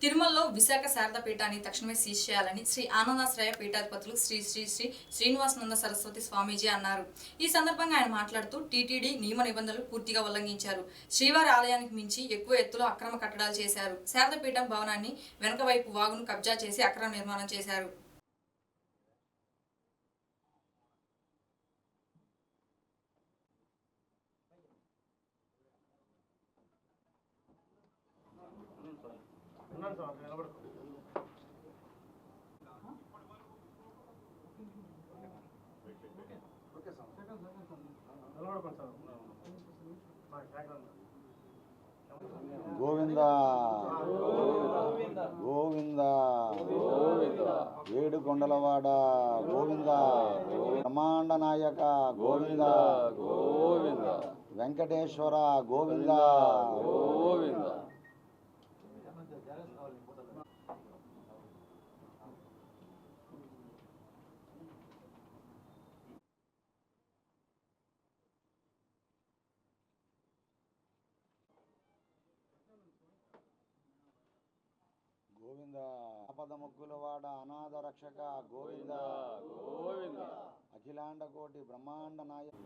తిరుమలలో విశాఖ శారదా పీఠాన్ని తక్షణమే సీజ్ చేయాలని శ్రీ ఆనందాశ్రయ పీఠాధిపతులు శ్రీ శ్రీ శ్రీ శ్రీనివాసానంద సరస్వతి స్వామీజీ అన్నారు. ఈ సందర్భంగా ఆయన మాట్లాడుతూ టీటీడీ నియమ నిబంధనలు పూర్తిగా ఉల్లంఘించారు. శ్రీవారి ఆలయానికి మించి ఎక్కువ ఎత్తులో అక్రమ కట్టడాలు చేశారు. శారదా పీఠం భవనాన్ని వెనక వైపు వాగును కబ్జా చేసి అక్రమ నిర్మాణం చేశారు. గోవింద గోవింద ఏడు కొండలవాడ గోవింద బ్రహ్మాండ నాయక గోవింద గోవింద వెంకటేశ్వర గోవింద గోవింద గోవింద ఆపద ముగ్గులవాడ అనాథ రక్షక గోవింద గోవింద అఖిలాండ కోటి బ్రహ్మాండ నాయక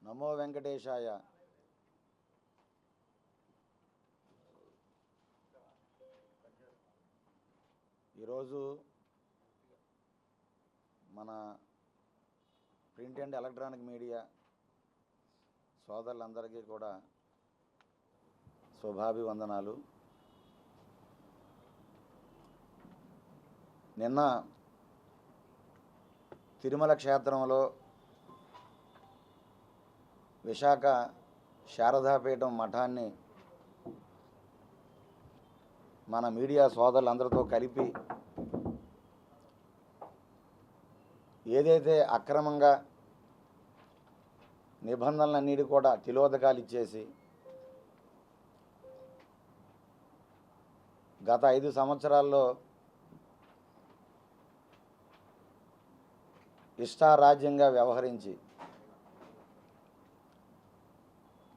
నమో వెంకటేశాయ. ఈరోజు మన ప్రింట్ అండ్ ఎలక్ట్రానిక్ మీడియా సోదరులందరికీ కూడా శుభాభివందనాలు. నిన్న తిరుమల క్షేత్రంలో విశాఖ శారదాపీఠం మఠాన్ని మన మీడియా సోదరులందరితో కలిపి ఏదైతే అక్రమంగా నిబంధనలన్నిటి కూడా తిలోదకాలు ఇచ్చేసి గత 5 సంవత్సరాల్లో ఇష్టారాజ్యంగా వ్యవహరించి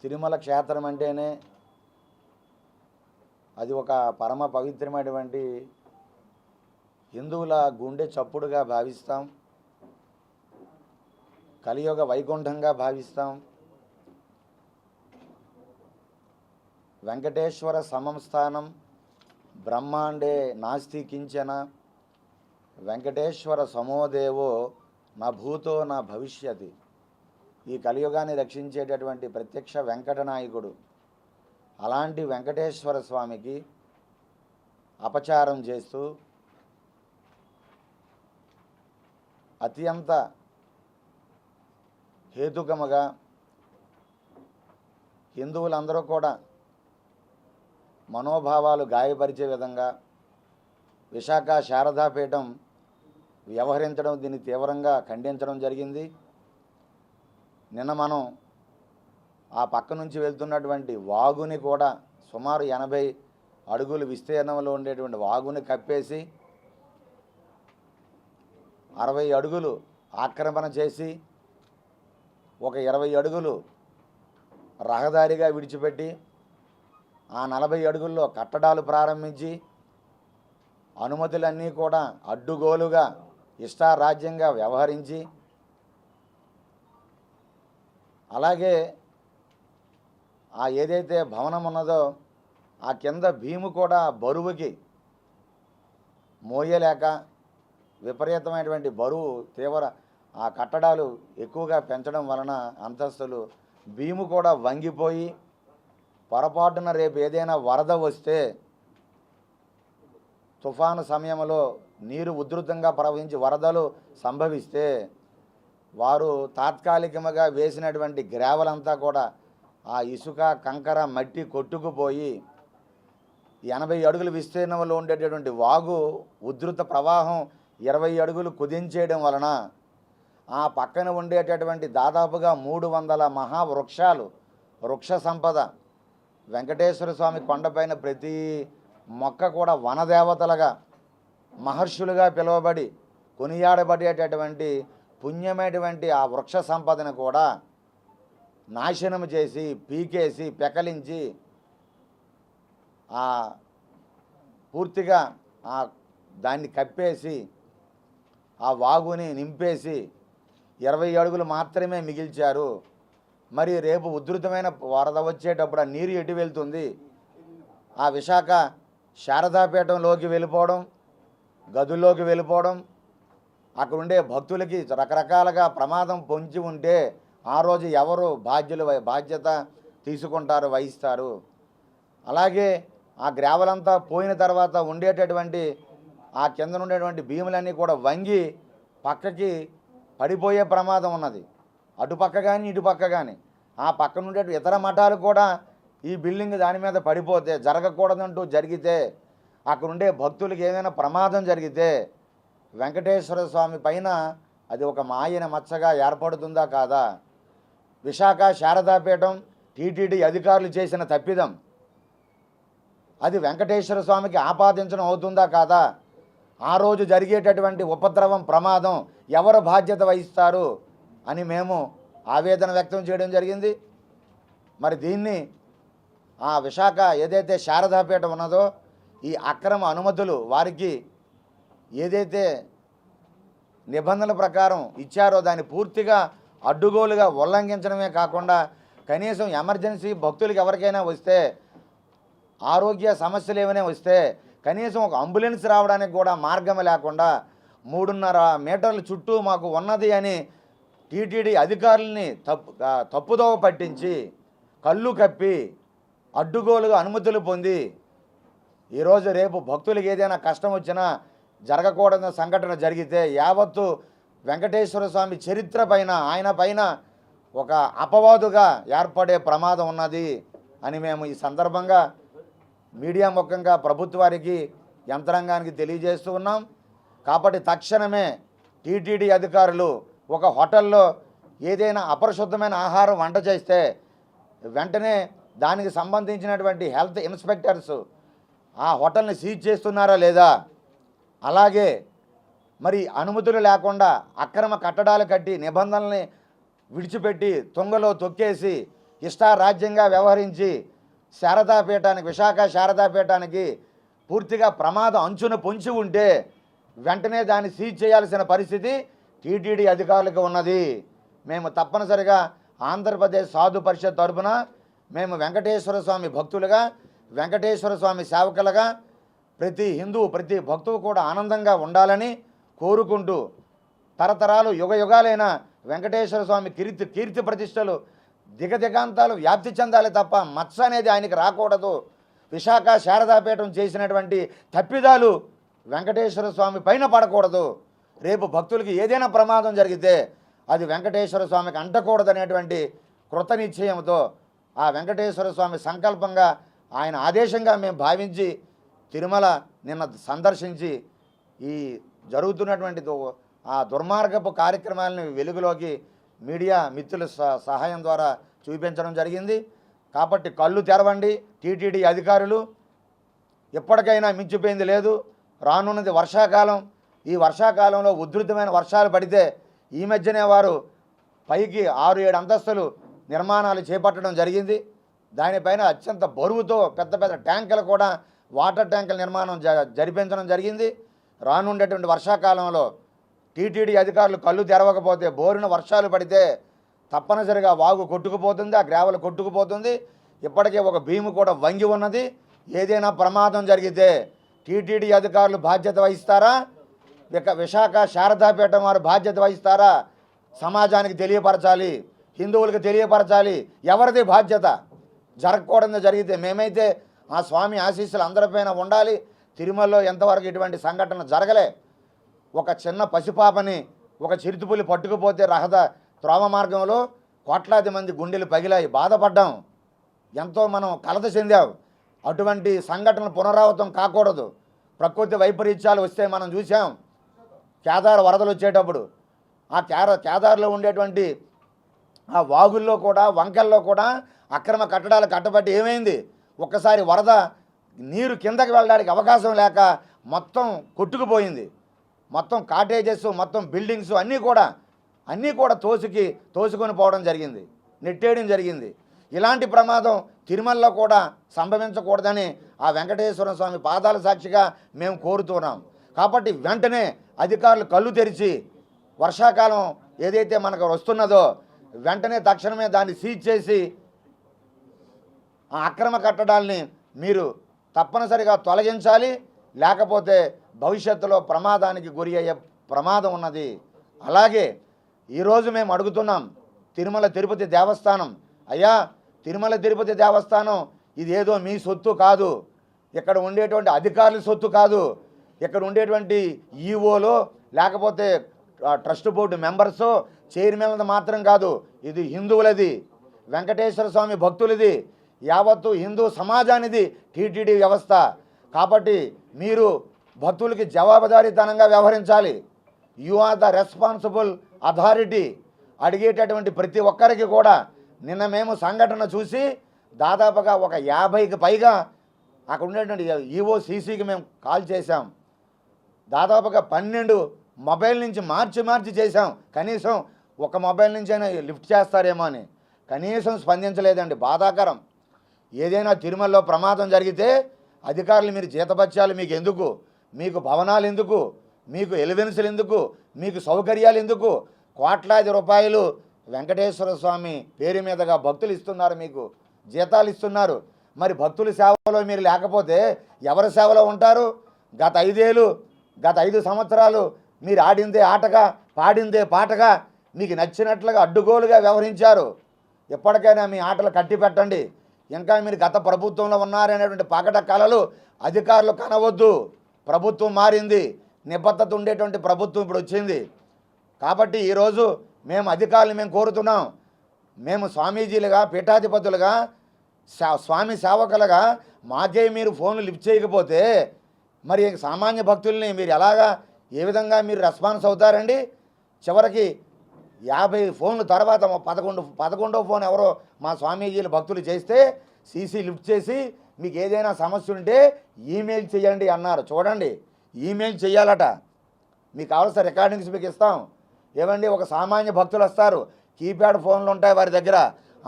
తిరుమల క్షేత్రం అంటేనే అది ఒక పరమ పవిత్రమైనటువంటి హిందువుల గుండె చప్పుడుగా భావిస్తాం, కలియుగ వైకుంఠంగా భావిస్తాం. వెంకటేశ్వర సమం స్థానం బ్రహ్మాండే నాస్తి కించన వెంకటేశ్వర సమోదేవో నా భూతో నా భవిష్యతి. ఈ కలియుగాన్ని రక్షించేటటువంటి ప్రత్యక్ష వెంకటనాయకుడు. అలాంటి వెంకటేశ్వర స్వామికి అపచారం చేస్తూ అత్యంత హేతుకముగా హిందువులందరూ కూడా మనోభావాలు గాయపరిచే విధంగా విశాఖ శారదాపీఠం వ్యవహరించడం, దీన్ని తీవ్రంగా ఖండించడం జరిగింది. నిన్న మనం ఆ పక్క నుంచి వెళ్తున్నటువంటి వాగుని కూడా సుమారు 80 అడుగులు విస్తీర్ణంలో ఉండేటువంటి వాగుని కప్పేసి 60 అడుగులు ఆక్రమణ చేసి ఒక 20 అడుగులు రహదారిగా విడిచిపెట్టి ఆ 40 అడుగుల్లో కట్టడాలు ప్రారంభించి అనుమతులన్నీ కూడా అడ్డుగోలుగా ఇష్టారాజ్యంగా వ్యవహరించి, అలాగే ఆ ఏదైతే భవనం ఉన్నదో ఆ కింద భీము కూడా బరువుకి మోయలేక విపరీతమైనటువంటి బరువు ఆ కట్టడాలు ఎక్కువగా పెంచడం వలన అంతస్తులు భీము కూడా వంగిపోయి పొరపాటున రేపు ఏదైనా వరద వస్తే తుఫాను సమయంలో నీరు ఉధృతంగా ప్రవహించి వరదలు సంభవిస్తే వారు తాత్కాలికంగా వేసినటువంటి గ్రావెల్ అంతా కూడా ఆ ఇసుక కంకర మట్టి కొట్టుకుపోయి 80 అడుగుల విస్తీర్ణంలో ఉండేటటువంటి వాగు ఉధృత ప్రవాహం 20 అడుగులు కుదించేయడం వలన ఆ పక్కన ఉండేటటువంటి దాదాపుగా 300 మహావృక్షాలు వృక్ష సంపద వెంకటేశ్వర స్వామి కొండపైన ప్రతి మొక్క కూడా వనదేవతలుగా మహర్షులుగా పిలువబడి కొనియాడబడేటటువంటి పుణ్యమైనటువంటి ఆ వృక్ష సంపదను కూడా నాశనం చేసి పీకేసి పెకలించి పూర్తిగా దాన్ని కప్పేసి ఆ వాగుని నింపేసి 20 అడుగులు మాత్రమే మిగిల్చారు. మరి రేపు ఉధృతమైన వరద వచ్చేటప్పుడు ఆ నీరు ఎటు వెళ్తుంది? ఆ విశాఖ శారదాపీఠంలోకి వెళ్ళిపోవడం, గదుల్లోకి వెళ్ళిపోవడం, అక్కడ ఉండే భక్తులకి రకరకాలుగా ప్రమాదం పొంచి ఉంటే ఆ రోజు ఎవరు బాధ్యత తీసుకుంటారు, వహిస్తారు? అలాగే ఆ గ్రావెలంతా పోయిన తర్వాత ఉండేటటువంటి ఆ కింద ఉండేటువంటి భీములన్నీ కూడా వంగి పక్కకి పడిపోయే ప్రమాదం ఉన్నది. అటుపక్క కానీ ఇటుపక్క కానీ ఆ పక్కన ఉండే ఇతర మఠాలు కూడా ఈ బిల్డింగ్ దాని మీద పడిపోతే, జరగకూడదంటూ జరిగితే, అక్కడ ఉండే భక్తులకి ఏమైనా ప్రమాదం జరిగితే వెంకటేశ్వర స్వామి పైన అది ఒక మాయన మచ్చగా ఏర్పడుతుందా కాదా? విశాఖ శారదాపీఠం టీటీడీ అధికారులు చేసిన తప్పిదం అది వెంకటేశ్వర స్వామికి ఆపాదించడం అవుతుందా కాదా? ఆ రోజు జరిగేటటువంటి ఉపద్రవం ప్రమాదం ఎవరు బాధ్యత వహిస్తారు అని మేము ఆవేదన వ్యక్తం చేయడం జరిగింది. మరి దీన్ని ఆ విశాఖ ఏదైతే శారదాపీఠం ఉన్నదో ఈ అక్రమ అనుమతులు వారికి ఏదైతే నిబంధనల ప్రకారం ఇచ్చారో దాన్ని పూర్తిగా అడ్డుగోలుగా ఉల్లంఘించడమే కాకుండా కనీసం ఎమర్జెన్సీ భక్తులకి ఎవరికైనా వస్తే, ఆరోగ్య సమస్యలు ఏమైనా వస్తే కనీసం ఒక అంబులెన్స్ రావడానికి కూడా మార్గం లేకుండా 3.5 మీటర్ల చుట్టూ మాకు ఉన్నది అని టీటీడీ అధికారులని తప్పుదోవ పట్టించి కళ్ళు కప్పి అడ్డుగోలుగా అనుమతులు పొంది ఈరోజు రేపు భక్తులకు ఏదైనా కష్టం వచ్చినా జరగకూడని సంఘటన జరిగితే యావత్తు వెంకటేశ్వర స్వామి చరిత్ర పైన ఆయన పైన ఒక అపవాదుగా ఏర్పడే ప్రమాదం ఉన్నది అని మేము ఈ సందర్భంగా మీడియా ముఖంగా ప్రభుత్వానికి యంత్రాంగానికి తెలియజేస్తూ ఉన్నాం. కాబట్టి తక్షణమే టీటీడీ అధికారులు ఒక హోటల్లో ఏదైనా అపరిశుద్ధమైన ఆహారం వంట చేస్తే వెంటనే దానికి సంబంధించినటువంటి హెల్త్ ఇన్స్పెక్టర్స్ ఆ హోటల్ని సీజ్ చేస్తున్నారా లేదా? అలాగే మరి అనుమతులు లేకుండా అక్రమ కట్టడాలు కట్టి నిబంధనల్ని విడిచిపెట్టి తుంగలో తొక్కేసి ఇష్టారాజ్యంగా వ్యవహరించి శారదాపీఠానికి విశాఖ శారదాపీఠానికి పూర్తిగా ప్రమాదం అంచున పొంచి ఉంటే వెంటనే దాన్ని సీజ్ చేయాల్సిన పరిస్థితి టీటీడీ అధికారులకు ఉన్నది. మేము తప్పనిసరిగా ఆంధ్రప్రదేశ్ సాధు పరిషత్ తరపున మేము వెంకటేశ్వర స్వామి భక్తులుగా, వెంకటేశ్వర స్వామి సేవకులుగా ప్రతి హిందూ ప్రతి భక్తువు కూడా ఆనందంగా ఉండాలని కోరుకుంటూ తరతరాలు యుగాలైన వెంకటేశ్వర స్వామి కీర్తి ప్రతిష్టలు దిగదిగాంతాలు వ్యాప్తి చెందాలి తప్ప మచ్చ అనేది ఆయనకి రాకూడదు. విశాఖ శారదాపీఠం చేసినటువంటి తప్పిదాలు వెంకటేశ్వర స్వామి పైన పడకూడదు. రేపు భక్తులకి ఏదైనా ప్రమాదం జరిగితే అది వెంకటేశ్వర స్వామికి అంటకూడదనేటువంటి కృత నిశ్చయంతో ఆ వెంకటేశ్వర స్వామి సంకల్పంగా ఆయన ఆదేశంగా మేము భావించి తిరుమల నిన్న సందర్శించి ఈ జరుగుతున్నటువంటి ఆ దుర్మార్గపు కార్యక్రమాలను వెలుగులోకి మీడియా మిత్రుల సహాయం ద్వారా చూపించడం జరిగింది. కాబట్టి కళ్ళు తెరవండి టీటీడీ అధికారులు. ఎప్పటికైనా మించిపోయింది లేదు. రానున్నది వర్షాకాలం. ఈ వర్షాకాలంలో ఉధృతమైన వర్షాలు పడితే ఈ మధ్యనే వారు పైకి 6-7 అంతస్తులు నిర్మాణాలు చేపట్టడం జరిగింది. దానిపైన అత్యంత బరువుతో పెద్ద పెద్ద ట్యాంకులు కూడా వాటర్ ట్యాంకుల నిర్మాణం జరిపించడం జరిగింది. రానుండేటువంటి వర్షాకాలంలో టీటీడీ అధికారులు కళ్ళు తెరవకపోతే బోరున వర్షాలు పడితే తప్పనిసరిగా వాగు కొట్టుకుపోతుంది, ఆ గ్రావెల్ కొట్టుకుపోతుంది. ఇప్పటికే ఒక భీము కూడా వంగి ఉన్నది. ఏదైనా ప్రమాదం జరిగితే టీటీడీ అధికారులు బాధ్యత వహిస్తారా? విశాఖ శారదాపీఠం వారు బాధ్యత వహిస్తారా? సమాజానికి తెలియపరచాలి, హిందువులకు తెలియపరచాలి. ఎవరిది బాధ్యత? జరగకూడదు జరిగితే మేమైతే ఆ స్వామి ఆశీస్సులు అందరిపైన ఉండాలి. తిరుమలలో ఎంతవరకు ఇటువంటి సంఘటన జరగలే. ఒక చిన్న పసిపాపని ఒక చిరుతుపులి పట్టుకుపోతే త్రోవ మార్గంలో కోట్లాది మంది గుండెలు పగిలాయి, బాధపడ్డాం, ఎంతో మనం కలత చెందాం. అటువంటి సంఘటనలు పునరావృతం కాకూడదు. ప్రకృతి వైపరీత్యాలు వస్తే మనం చూసాం. కేదార్ వరదలు వచ్చేటప్పుడు ఆ కేదార్లో ఉండేటువంటి ఆ వాగుల్లో కూడా వంకల్లో కూడా అక్రమ కట్టడాలు కట్టబట్టి ఏమైంది, ఒక్కసారి వరద నీరు కిందకి వెళ్ళడానికి అవకాశం లేక మొత్తం కొట్టుకుపోయింది. మొత్తం కాటేజెస్, మొత్తం బిల్డింగ్స్ అన్నీ కూడా తోసుకొని పోవడం జరిగింది, నెట్టేయడం జరిగింది. ఇలాంటి ప్రమాదం తిరుమలలో కూడా సంభవించకూడదని ఆ వెంకటేశ్వర స్వామి పాదాల సాక్షిగా మేము కోరుతున్నాం. కాబట్టి వెంటనే అధికారులు కళ్ళు తెరిచి వర్షాకాలం ఏదైతే మనకు వస్తున్నదో వెంటనే తక్షణమే దాన్ని సీజ్ చేసి ఆ అక్రమ కట్టడాల్ని మీరు తప్పనిసరిగా తొలగించాలి. లేకపోతే భవిష్యత్తులో ప్రమాదానికి గురి అయ్యే ప్రమాదం ఉన్నది. అలాగే ఈరోజు మేము అడుగుతున్నాం తిరుమల తిరుపతి దేవస్థానం, అయ్యా తిరుమల తిరుపతి దేవస్థానం ఇదేదో మీ సొత్తు కాదు, ఇక్కడ ఉండేటువంటి అధికారుల సొత్తు కాదు, ఇక్కడ ఉండేటువంటి ఈఓలో లేకపోతే ట్రస్ట్ బోర్డు మెంబర్సు చైర్మన్లది మాత్రం కాదు, ఇది హిందువులది, వెంకటేశ్వర స్వామి భక్తులది, యావత్తు హిందూ సమాజానిది టీటీడీ వ్యవస్థ. కాబట్టి మీరు భక్తులకి జవాబుదారీతనంగా వ్యవహరించాలి. You are the responsible authority. అడిగేటటువంటి ప్రతి ఒక్కరికి కూడా నిన్న మేము సంఘటన చూసి దాదాపుగా ఒక 50కి పైగా అక్కడ ఉండేటువంటి ఈఓ సీసీకి మేము కాల్ చేశాం. దాదాపుగా 12 మొబైల్ నుంచి మార్చి చేశాం. కనీసం ఒక మొబైల్ నుంచి అయినా లిఫ్ట్ చేస్తారేమో అని కనీసం స్పందించలేదండి. బాధాకరం. ఏదైనా తిరుమలలో ప్రమాదం జరిగితే అధికారులు మీరు జీతభత్యాలు మీకు ఎందుకు, మీకు భవనాలు ఎందుకు, మీకు ఎలివెన్సులు ఎందుకు, మీకు సౌకర్యాలు ఎందుకు, కోట్లాది రూపాయలు వెంకటేశ్వర స్వామి పేరు మీదుగా భక్తులు ఇస్తున్నారు, మీకు జీతాలు ఇస్తున్నారు. మరి భక్తుల సేవలో మీరు లేకపోతే ఎవరి సేవలో ఉంటారు? గత 5 సంవత్సరాలు మీరు ఆడిందే ఆటగా పాడిందే పాటగా మీకు నచ్చినట్లుగా అడ్డుగోలుగా వ్యవహరించారు. ఎప్పటికైనా మీ ఆటలు కట్టి పెట్టండి. ఇంకా మీరు గత ప్రభుత్వంలో ఉన్నారనేటువంటి పగట కళలు అధికారులు కనవద్దు. ప్రభుత్వం మారింది, నిబద్ధత ఉండేటువంటి ప్రభుత్వం ఇప్పుడు వచ్చింది. కాబట్టి ఈరోజు మేము అధికారులు కోరుతున్నాం, మేము స్వామీజీలుగా పీఠాధిపతులుగా స్వామి సేవకులుగా మాకే మీరు ఫోన్లు లిఫ్ట్ చేయకపోతే మరి సామాన్య భక్తుల్ని మీరు ఏ విధంగా మీరు రెస్పాన్స్ అవుతారండి? చివరికి 50 ఫోన్లు తర్వాత 11వ ఫోన్ ఎవరో మా స్వామీజీలు భక్తులు చేస్తే సీసీ లిఫ్ట్ చేసి మీకు ఏదైనా సమస్య ఉంటే ఈమెయిల్ చేయండి అన్నారు. చూడండి, ఈమెయిల్ చేయాలట. మీకు కావాల్సిన రికార్డింగ్స్ మీకు ఇస్తాం. ఏమండి, ఒక సామాన్య భక్తులు వస్తారు, కీప్యాడ్ ఫోన్లు ఉంటాయి వారి దగ్గర,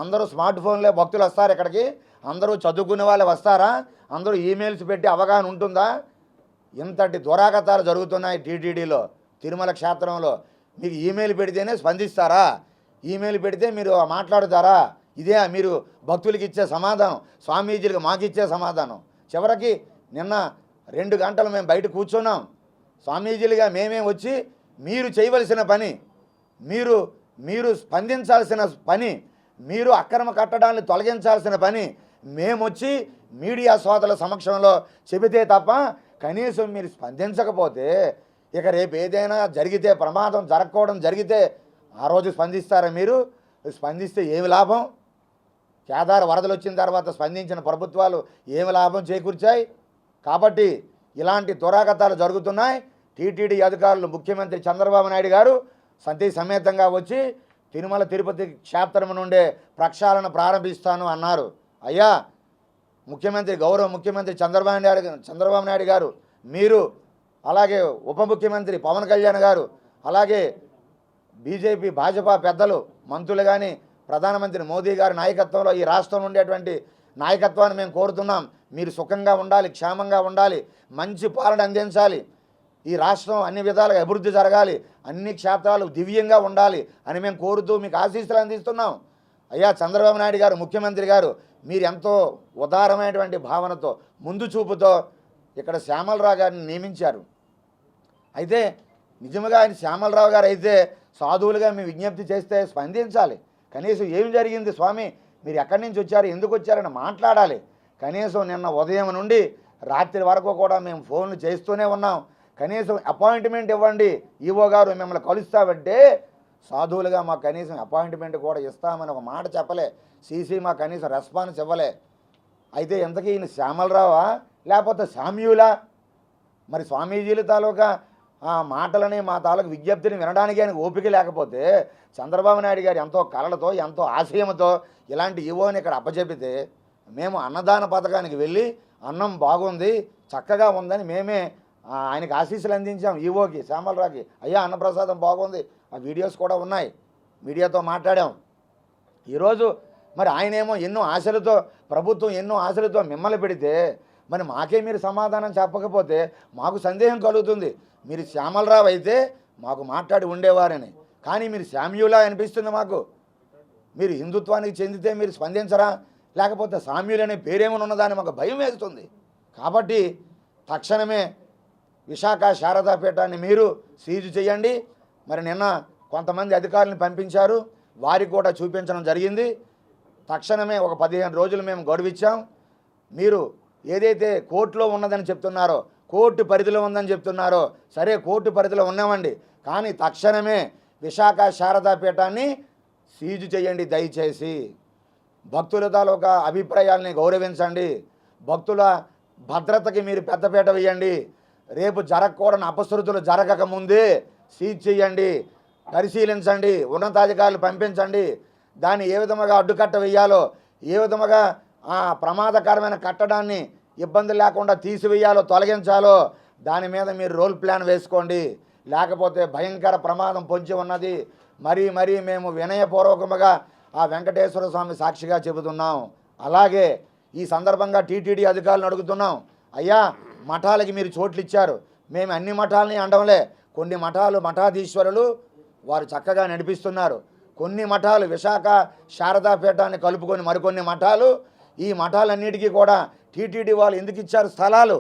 అందరూ స్మార్ట్ ఫోన్లే భక్తులు వస్తారు ఇక్కడికి, అందరూ చదువుకునే వాళ్ళు వస్తారా? అందరూ ఈమెయిల్స్ పెట్టి అవగాహన ఉంటుందా? ఇంతటి దురాగతాలు జరుగుతున్నాయి టీటీడీలో, తిరుమల క్షేత్రంలో. మీకు ఈమెయిల్ పెడితేనే స్పందిస్తారా? ఈమెయిల్ పెడితే మీరు మాట్లాడుతారా? ఇదే మీరు భక్తులకి ఇచ్చే సమాధానం, స్వామీజీలకు మాకు ఇచ్చే సమాధానం? చివరికి నిన్న 2 గంటలు మేము బయట కూర్చున్నాం. స్వామీజీలుగా మేమే వచ్చి మీరు చేయవలసిన పని, మీరు స్పందించాల్సిన పని, మీరు అక్రమ కట్టడాన్ని తొలగించాల్సిన పని మేము వచ్చి మీడియా సోదరుల సమక్షంలో చెబితే తప్ప కనీసం మీరు స్పందించకపోతే ఇక రేపు ఏదైనా జరిగితే, ప్రమాదం జరగకపోవడం జరిగితే ఆ రోజు స్పందిస్తారా? మీరు స్పందిస్తే ఏమి లాభం? కేదార్ వరదలు వచ్చిన తర్వాత స్పందించిన ప్రభుత్వాలు ఏమి లాభం చేకూర్చాయి? కాబట్టి ఇలాంటి దురాగతాలు జరుగుతున్నాయి. టీటీడీ అధికారులు ముఖ్యమంత్రి చంద్రబాబు నాయుడు గారు సతీ సమేతంగా వచ్చి తిరుమల తిరుపతి క్షేత్రం నుండే ప్రక్షాళన ప్రారంభిస్తాను అన్నారు. అయ్యా గౌరవ ముఖ్యమంత్రి చంద్రబాబు నాయుడు గారు, మీరు అలాగే ఉప ముఖ్యమంత్రి పవన్ కళ్యాణ్ గారు, అలాగే భాజపా పెద్దలు మంత్రులు కానీ ప్రధానమంత్రి మోదీ గారి నాయకత్వంలో ఈ రాష్ట్రంలో ఉండేటువంటి నాయకత్వాన్ని మేము కోరుతున్నాం. మీరు సుఖంగా ఉండాలి, క్షేమంగా ఉండాలి, మంచి పాలన అందించాలి, ఈ రాష్ట్రం అన్ని విధాలుగా అభివృద్ధి జరగాలి, అన్ని క్షేత్రాలు దివ్యంగా ఉండాలి అని మేము కోరుతూ మీకు ఆశీస్సులు అందిస్తున్నాం. అయ్యా చంద్రబాబు నాయుడు గారు, ముఖ్యమంత్రి గారు, మీరు ఎంతో ఉదారమైనటువంటి భావనతో, ముందు చూపుతో ఇక్కడ శ్యామలరావు గారిని నియమించారు. అయితే నిజంగా ఆయన శ్యామలరావు గారు అయితే సాధువులుగా మీ విజ్ఞప్తి చేస్తే స్పందించాలి. కనీసం ఏం జరిగింది స్వామి, మీరు ఎక్కడి నుంచి వచ్చారు, ఎందుకు వచ్చారని మాట్లాడాలి. కనీసం నిన్న ఉదయం నుండి రాత్రి వరకు కూడా మేము ఫోన్లు చేస్తూనే ఉన్నాం. కనీసం అపాయింట్మెంట్ ఇవ్వండి, ఈవో గారు మిమ్మల్ని కలుస్తామంటే సాధువులుగా మాకు కనీసం అపాయింట్మెంట్ కూడా ఇస్తామని ఒక మాట చెప్పలే. సీసీ మాకు కనీసం రెస్పాన్స్ ఇవ్వలే. అయితే ఇంతకీ ఈయన శ్యామలరావా లేకపోతే శామ్యూలా? మరి స్వామీజీల తాలూకా ఆ మాటలని మా తాలూకు విజ్ఞప్తిని వినడానికి ఆయనకు ఓపిక లేకపోతే చంద్రబాబు నాయుడు గారు ఎంతో కలలతో ఎంతో ఆశయంతో ఇలాంటి ఈవోని ఇక్కడ అప్పచెపితే మేము అన్నదాన పథకానికి వెళ్ళి అన్నం బాగుంది చక్కగా ఉందని మేమే ఆయనకి ఆశీస్సులు అందించాం. ఈవోకి శ్యామలరావుకి, అయ్యా అన్నప్రసాదం బాగుంది, ఆ వీడియోస్ కూడా ఉన్నాయి, మీడియాతో మాట్లాడాం. ఈరోజు మరి ఆయనేమో ఎన్నో ఆశలతో, ప్రభుత్వం ఎన్నో ఆశలతో మిమ్మల్ని పెడితే మరి మాకే మీరు సమాధానం చెప్పకపోతే మాకు సందేహం కలుగుతుంది. మీరు శ్యామలరావు అయితే మాకు మాట్లాడి ఉండేవారని, కానీ మీరు శామ్యూలా అనిపిస్తుంది మాకు. మీరు హిందుత్వానికి చెందితే మీరు స్పందించరా, లేకపోతే సామ్యులు అనే పేరేమని ఉన్నదాన్ని మాకు భయం వేస్తుంది. కాబట్టి తక్షణమే విశాఖ శారదాపీఠాన్ని మీరు సీజు చేయండి. మరి నిన్న కొంతమంది అధికారులను పంపించారు, వారికి కూడా చూపించడం జరిగింది. తక్షణమే ఒక 15 రోజులు మేము గడువిచ్చాం. మీరు ఏదైతే కోర్టులో ఉన్నదని చెప్తున్నారో, కోర్టు పరిధిలో ఉందని చెప్తున్నారో, సరే కోర్టు పరిధిలో ఉన్నామండి, కానీ తక్షణమే విశాఖ శారదాపీఠాన్ని సీజు చేయండి దయచేసి. భక్తుల తాలూకా అభిప్రాయాలని గౌరవించండి. భక్తుల భద్రతకి మీరు పెద్దపీట వేయండి. రేపు జరగకూడని అపశృతులు జరగకముందే సీజ్ చేయండి, పరిశీలించండి, ఉన్నతాధికారులు పంపించండి. దాన్ని ఏ విధముగా అడ్డుకట్ట వేయాలో, ఏ విధముగా ప్రమాదకరమైన కట్టడాన్ని ఇబ్బంది లేకుండా తీసివేయాలో, తొలగించాలో దాని మీద మీరు రోల్ ప్లాన్ వేసుకోండి. లేకపోతే భయంకర ప్రమాదం పొంచి ఉన్నది. మరీ మేము వినయపూర్వకముగా ఆ వెంకటేశ్వర స్వామి సాక్షిగా చెబుతున్నాం. అలాగే ఈ సందర్భంగా టీటీడీ అధికారులను అడుగుతున్నాం, అయ్యా మఠాలకి మీరు చోట్లు ఇచ్చారు, మేము అన్ని మఠాలని అనడంలే, కొన్ని మఠాలు మఠాధీశ్వరులు వారు చక్కగా నడిపిస్తున్నారు. కొన్ని మఠాలు విశాఖ శారదాపీఠాన్ని కలుపుకొని మరికొన్ని మఠాలు, ఈ మఠాలన్నిటికీ కూడా టీటీడీ వాళ్ళు ఎందుకు ఇచ్చారు స్థలాలు?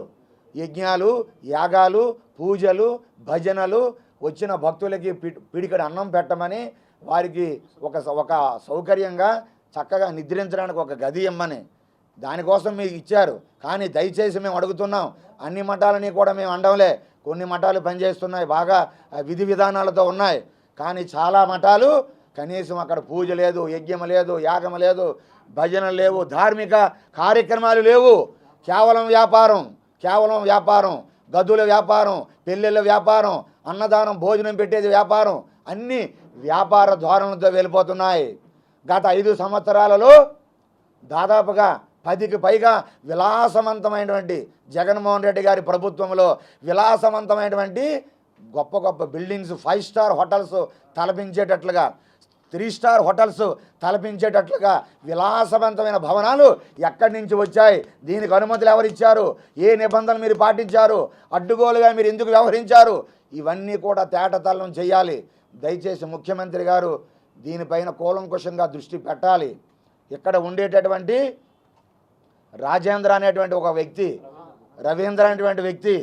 యజ్ఞాలు, యాగాలు, పూజలు, భజనలు, వచ్చిన భక్తులకి పిడికడి అన్నం పెట్టమని, వారికి ఒక సౌకర్యంగా చక్కగా నిద్రించడానికి ఒక గది ఇమ్మని, దానికోసం మీకు ఇచ్చారు. కానీ దయచేసి మేము అడుగుతున్నాం, అన్ని మఠాలని కూడా మేము అనడంలే, కొన్ని మఠాలు పనిచేస్తున్నాయి, బాగా విధి విధానాలతో ఉన్నాయి. కానీ చాలా మఠాలు కనీసం అక్కడ పూజ లేదు, యజ్ఞం లేదు, యాగం లేదు, భజనలు లేవు, ధార్మిక కార్యక్రమాలు లేవు. కేవలం వ్యాపారం, గదుల వ్యాపారం, పెళ్ళిళ్ళ వ్యాపారం, అన్నదానం భోజనం పెట్టేది వ్యాపారం, అన్నీ వ్యాపార ధోరణులతో వెళ్ళిపోతున్నాయి. గత 5 సంవత్సరాలలో దాదాపుగా 10కి పైగా విలాసవంతమైనటువంటి జగన్మోహన్ రెడ్డి గారి ప్రభుత్వంలో విలాసవంతమైనటువంటి గొప్ప గొప్ప బిల్డింగ్స్, 5 స్టార్ హోటల్స్ తలపించేటట్లుగా, 3 స్టార్ హోటల్స్ తలపించేటట్లుగా విలాసవంతమైన భవనాలు ఎక్కడి నుంచి వచ్చాయి? దీనికి అనుమతులు ఎవరిచ్చారు? ఏ నిబంధనలు మీరు పాటించారు? అడ్డుగోలుగా మీరు ఎందుకు వ్యవహరించారు? ఇవన్నీ కూడా తేటతల్లం చేయాలి. దయచేసి ముఖ్యమంత్రి గారు దీనిపైన కూలంకుషంగా దృష్టి పెట్టాలి. ఇక్కడ ఉండేటటువంటి రాజేంద్ర అనేటువంటి ఒక వ్యక్తి, రవీంద్ర అనేటువంటి వ్యక్తి,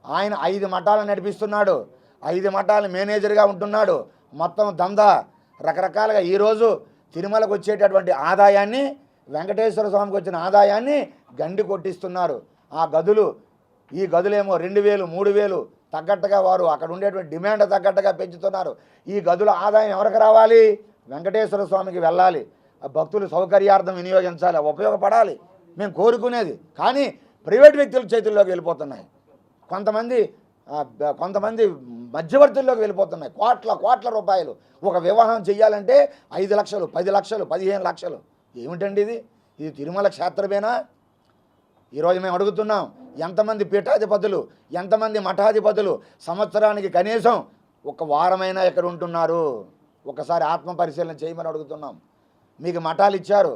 ఆయన 5 మఠాలను నడిపిస్తున్నాడు, 5 మఠాల మేనేజర్గా ఉంటున్నాడు. మొత్తం దందా రకరకాలుగా ఈరోజు తిరుమలకు వచ్చేటటువంటి ఆదాయాన్ని, వెంకటేశ్వర స్వామికి వచ్చిన ఆదాయాన్ని గండి కొట్టిస్తున్నారు. ఆ గదులు, ఈ గదులేమో 2000, 3000 తగ్గట్టుగా వారు అక్కడ ఉండేటువంటి డిమాండ్ తగ్గట్టుగా పెంచుతున్నారు. ఈ గదుల ఆదాయం ఎవరికి రావాలి? వెంకటేశ్వర స్వామికి వెళ్ళాలి, భక్తులు సౌకర్యార్థం వినియోగించాలి, ఉపయోగపడాలి మేము కోరుకునేది. కానీ ప్రైవేట్ వ్యక్తుల చేతుల్లోకి వెళ్ళిపోతున్నాయి, కొంతమంది మధ్యవర్తుల్లోకి వెళ్ళిపోతున్నాయి. కోట్ల రూపాయలు ఒక వివాహం చేయాలంటే 5 లక్షలు, 10 లక్షలు, 15 లక్షలు. ఏమిటండి ఇది తిరుమల క్షేత్రమేనా? ఈరోజు మేము అడుగుతున్నాం, ఎంతమంది పీఠాధిపతులు, ఎంతమంది మఠాధిపతులు సంవత్సరానికి కనీసం ఒక వారమైనా ఎక్కడ ఉంటున్నారు? ఒకసారి ఆత్మ పరిశీలన చేయమని అడుగుతున్నాం. మీకు మఠాలు ఇచ్చారు,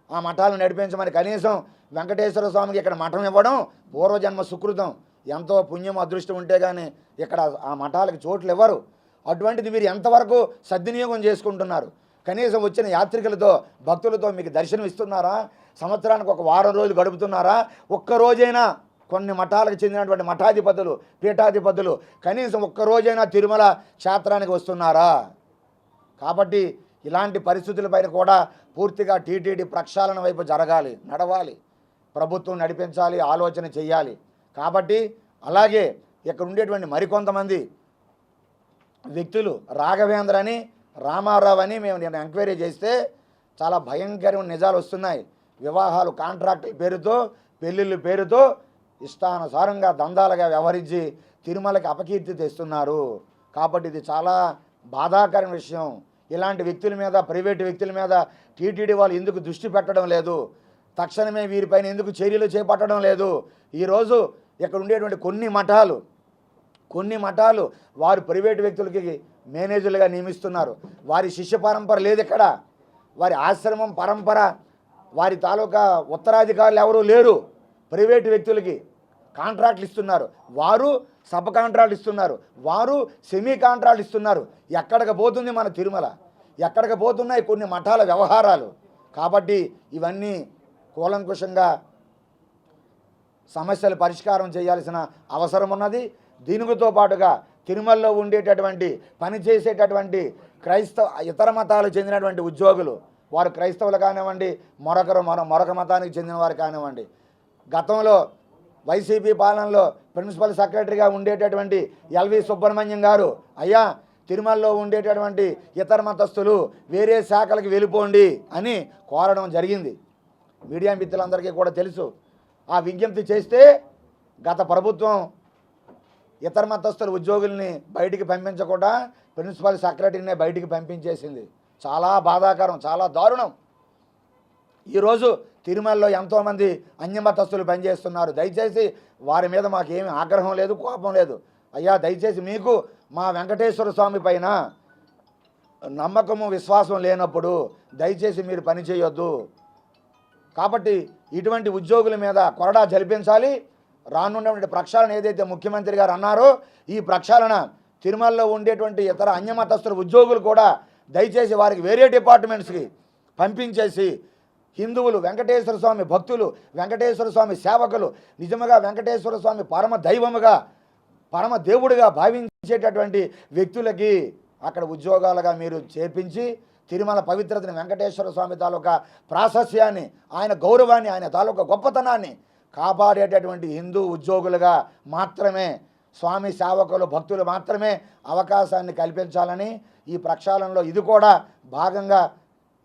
ఆ మఠాలను నడిపించమని కనీసం వెంకటేశ్వర స్వామికి ఇక్కడ మఠం ఇవ్వడం పూర్వజన్మ సుకృతం. ఎంతో పుణ్యం అదృష్టం ఉంటే కానీ ఇక్కడ ఆ మఠాలకు చోట్లు ఇవ్వరు. అటువంటిది మీరు ఎంతవరకు సద్వినియోగం చేసుకుంటున్నారు? కనీసం వచ్చిన యాత్రికులతో, భక్తులతో మీకు దర్శనం ఇస్తున్నారా? సంవత్సరానికి ఒక వారం రోజులు గడుపుతున్నారా? ఒక్కరోజైనా కొన్ని మఠాలకు చెందినటువంటి మఠాధిపతులు, పీఠాధిపతులు కనీసం ఒక్కరోజైనా తిరుమల క్షేత్రానికి వస్తున్నారా? కాబట్టి ఇలాంటి పరిస్థితులపైన కూడా పూర్తిగా టీటీడీ ప్రక్షాళన వైపు జరగాలి, నడవాలి, ప్రభుత్వం నడిపించాలి, ఆలోచన చేయాలి. కాబట్టి అలాగే ఇక్కడ ఉండేటువంటి మరికొంతమంది వ్యక్తులు రాఘవేంద్ర అని, రామారావు అని నేను ఎంక్వైరీ చేస్తే చాలా భయంకరమైన నిజాలు వస్తున్నాయి. వివాహాలు కాంట్రాక్టుల పేరుతో, పెళ్ళిళ్ళ పేరుతో ఇష్టానుసారంగా దందాలుగా వ్యవహరించి తిరుమలకి అపకీర్తి తెస్తున్నారు. కాబట్టి ఇది చాలా బాధాకరమైన విషయం. ఇలాంటి వ్యక్తుల మీద, ప్రైవేటు వ్యక్తుల మీద టీటీడీ వాళ్ళు ఎందుకు దృష్టి పెట్టడం లేదు? తక్షణమే వీరిపైన ఎందుకు చర్యలు చేపట్టడం లేదు? ఈరోజు ఇక్కడ ఉండేటువంటి కొన్ని మఠాలు వారు ప్రైవేటు వ్యక్తులకి మేనేజర్లుగా నియమిస్తున్నారు. వారి శిష్య పరంపర లేదు ఇక్కడ, వారి ఆశ్రమం పరంపర, వారి తాలూకా ఉత్తరాధికారులు ఎవరూ లేరు. ప్రైవేటు వ్యక్తులకి కాంట్రాక్ట్లు ఇస్తున్నారు, వారు సబ్ కాంట్రాక్ట్లు ఇస్తున్నారు, వారు సెమీ కాంట్రాక్ట్లు ఇస్తున్నారు. ఎక్కడికి పోతుంది మన తిరుమల? ఎక్కడికి పోతున్నాయి కొన్ని మఠాల వ్యవహారాలు? కాబట్టి ఇవన్నీ కూలంకుషంగా సమస్యలు పరిష్కారం చేయాల్సిన అవసరం ఉన్నది. దీనితో పాటుగా తిరుమలలో ఉండేటటువంటి పనిచేసేటటువంటి ఇతర మతాలకు చెందినటువంటి ఉద్యోగులు, వారు క్రైస్తవులు కానివ్వండి, మరొక మతానికి చెందిన వారు కానివ్వండి, గతంలో వైసీపీ పాలనలో ప్రిన్సిపల్ సెక్రటరీగా ఉండేటటువంటి ఎల్వి సుబ్రహ్మణ్యం గారు, అయ్యా తిరుమలలో ఉండేటటువంటి ఇతర మతస్థులు వేరే శాఖలకు వెళ్ళిపోండి అని కోరడం జరిగింది. మీడియా మిత్రులందరికీ కూడా తెలుసు. ఆ విజ్ఞప్తి చేస్తే గత ప్రభుత్వం ఇతర మతస్థుల ఉద్యోగుల్ని బయటికి పంపించకుండా ప్రిన్సిపల్ సెక్రటరీనే బయటికి పంపించేసింది. చాలా బాధాకరం, చాలా దారుణం. ఈరోజు తిరుమలలో ఎంతోమంది అన్యమతస్థులు పనిచేస్తున్నారు. దయచేసి వారి మీద మాకేమీ ఆగ్రహం లేదు, కోపం లేదు. అయ్యా దయచేసి మీకు మా వెంకటేశ్వర స్వామి పైన నమ్మకము, విశ్వాసం లేనప్పుడు దయచేసి మీరు పని చేయొద్దు. కాబట్టి ఇటువంటి ఉద్యోగుల మీద కొరడా జరిపించాలి. రానున్నటువంటి ప్రక్షాళన ఏదైతే ముఖ్యమంత్రి గారు అన్నారో, ఈ ప్రక్షాళన తిరుమలలో ఉండేటువంటి ఇతర అన్యమతస్థుల ఉద్యోగులు కూడా దయచేసి వారికి వేరే డిపార్ట్మెంట్స్కి పంపించేసి హిందువులు, వెంకటేశ్వర స్వామి భక్తులు, వెంకటేశ్వర స్వామి సేవకులు, నిజముగా వెంకటేశ్వర స్వామి పరమ దైవముగా, పరమ దేవుడిగా భావించేటటువంటి వ్యక్తులకి అక్కడ ఉద్యోగాలుగా మీరు చేర్పించి తిరుమల పవిత్రతని, వెంకటేశ్వర స్వామి తాలూకా ప్రాశస్యాన్ని, ఆయన గౌరవాన్ని, ఆయన తాలూకా గొప్పతనాన్ని కాపాడేటటువంటి హిందూ ఉద్యోగులుగా మాత్రమే, స్వామి సేవకులు, భక్తులు మాత్రమే అవకాశాన్ని కల్పించాలని ఈ ప్రక్షాళనలో ఇది కూడా భాగంగా